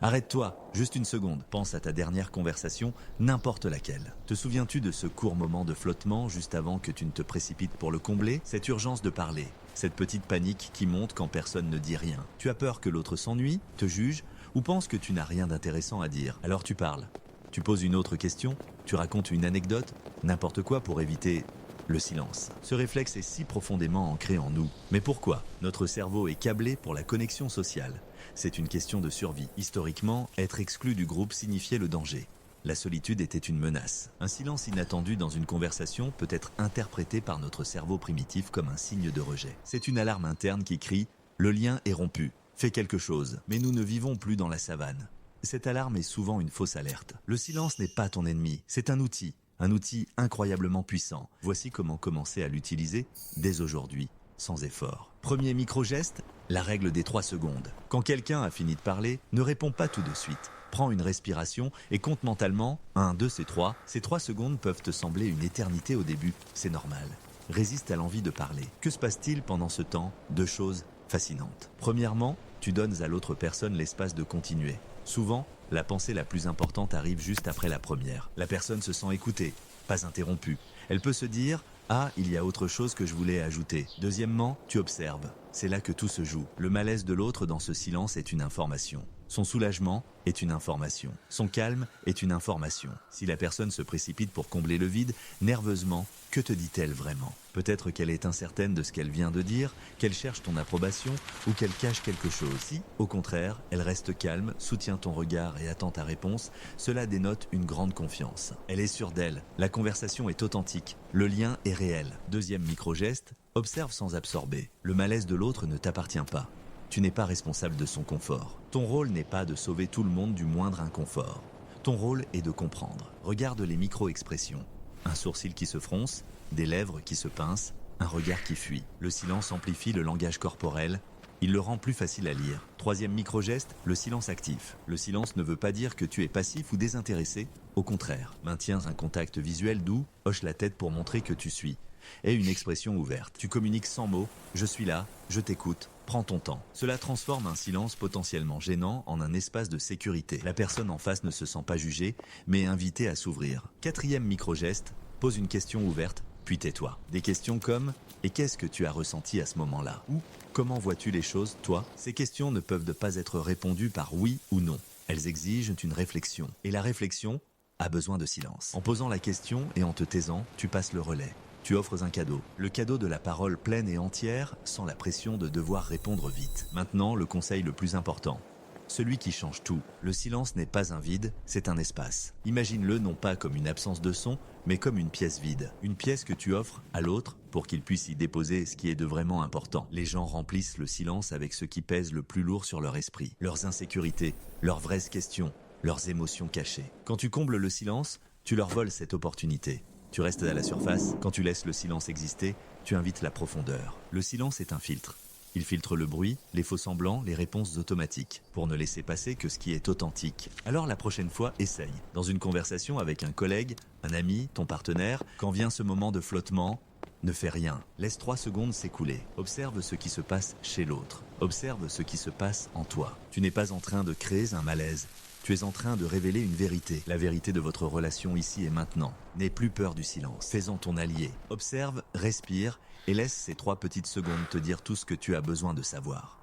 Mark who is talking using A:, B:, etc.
A: Arrête-toi, juste une seconde, pense à ta dernière conversation, n'importe laquelle. Te souviens-tu de ce court moment de flottement juste avant que tu ne te précipites pour le combler? Cette urgence de parler, cette petite panique qui monte quand personne ne dit rien. Tu as peur que l'autre s'ennuie, te juge, ou pense que tu n'as rien d'intéressant à dire. Alors tu parles. Tu poses une autre question, tu racontes une anecdote, n'importe quoi pour éviter le silence. Ce réflexe est si profondément ancré en nous. Mais pourquoi? Notre cerveau est câblé pour la connexion sociale. C'est une question de survie. Historiquement, être exclu du groupe signifiait le danger. La solitude était une menace. Un silence inattendu dans une conversation peut être interprété par notre cerveau primitif comme un signe de rejet. C'est une alarme interne qui crie « Le lien est rompu, fais quelque chose ». Mais nous ne vivons plus dans la savane. Cette alarme est souvent une fausse alerte. Le silence n'est pas ton ennemi, c'est un outil incroyablement puissant. Voici comment commencer à l'utiliser dès aujourd'hui, sans effort. Premier micro-geste, la règle des 3 secondes. Quand quelqu'un a fini de parler, ne réponds pas tout de suite. Prends une respiration et compte mentalement 1, 2, c'est 3. Ces 3 secondes peuvent te sembler une éternité au début, c'est normal. Résiste à l'envie de parler. Que se passe-t-il pendant ce temps? 2 choses fascinantes. Premièrement, tu donnes à l'autre personne l'espace de continuer. Souvent, la pensée la plus importante arrive juste après la première. La personne se sent écoutée, pas interrompue. Elle peut se dire « Ah, il y a autre chose que je voulais ajouter ». Deuxièmement, tu observes. C'est là que tout se joue. Le malaise de l'autre dans ce silence est une information. Son soulagement est une information. Son calme est une information. Si la personne se précipite pour combler le vide, nerveusement, que te dit-elle vraiment? Peut-être qu'elle est incertaine de ce qu'elle vient de dire, qu'elle cherche ton approbation ou qu'elle cache quelque chose. Si, au contraire, elle reste calme, soutient ton regard et attend ta réponse, cela dénote une grande confiance. Elle est sûre d'elle, la conversation est authentique, le lien est réel. Deuxième micro-geste, observe sans absorber. Le malaise de l'autre ne t'appartient pas. Tu n'es pas responsable de son confort. Ton rôle n'est pas de sauver tout le monde du moindre inconfort. Ton rôle est de comprendre. Regarde les micro-expressions. Un sourcil qui se fronce, des lèvres qui se pincent, un regard qui fuit. Le silence amplifie le langage corporel. Il le rend plus facile à lire. Troisième micro-geste, le silence actif. Le silence ne veut pas dire que tu es passif ou désintéressé. Au contraire, maintiens un contact visuel doux, hoche la tête pour montrer que tu suis. Et une expression ouverte. Tu communiques sans mots, je suis là, je t'écoute, prends ton temps. Cela transforme un silence potentiellement gênant en un espace de sécurité. La personne en face ne se sent pas jugée, mais invitée à s'ouvrir. Quatrième micro-geste, pose une question ouverte, puis tais-toi. Des questions comme « Et qu'est-ce que tu as ressenti à ce moment-là » ou « Comment vois-tu les choses, toi ?» Ces questions ne peuvent pas être répondues par oui ou non. Elles exigent une réflexion. Et la réflexion a besoin de silence. En posant la question et en te taisant, tu passes le relais. Tu offres un cadeau. Le cadeau de la parole pleine et entière, sans la pression de devoir répondre vite. Maintenant, le conseil le plus important. Celui qui change tout. Le silence n'est pas un vide, c'est un espace. Imagine-le non pas comme une absence de son, mais comme une pièce vide. Une pièce que tu offres à l'autre pour qu'il puisse y déposer ce qui est de vraiment important. Les gens remplissent le silence avec ce qui pèse le plus lourd sur leur esprit. Leurs insécurités, leurs vraies questions, leurs émotions cachées. Quand tu combles le silence, tu leur voles cette opportunité. Tu restes à la surface, quand tu laisses le silence exister, tu invites la profondeur. Le silence est un filtre. Il filtre le bruit, les faux-semblants, les réponses automatiques, pour ne laisser passer que ce qui est authentique. Alors la prochaine fois, essaye. Dans une conversation avec un collègue, un ami, ton partenaire, quand vient ce moment de flottement, ne fais rien. Laisse 3 secondes s'écouler. Observe ce qui se passe chez l'autre. Observe ce qui se passe en toi. Tu n'es pas en train de créer un malaise. Tu es en train de révéler une vérité, la vérité de votre relation ici et maintenant. N'aie plus peur du silence, fais-en ton allié. Observe, respire et laisse ces 3 petites secondes te dire tout ce que tu as besoin de savoir.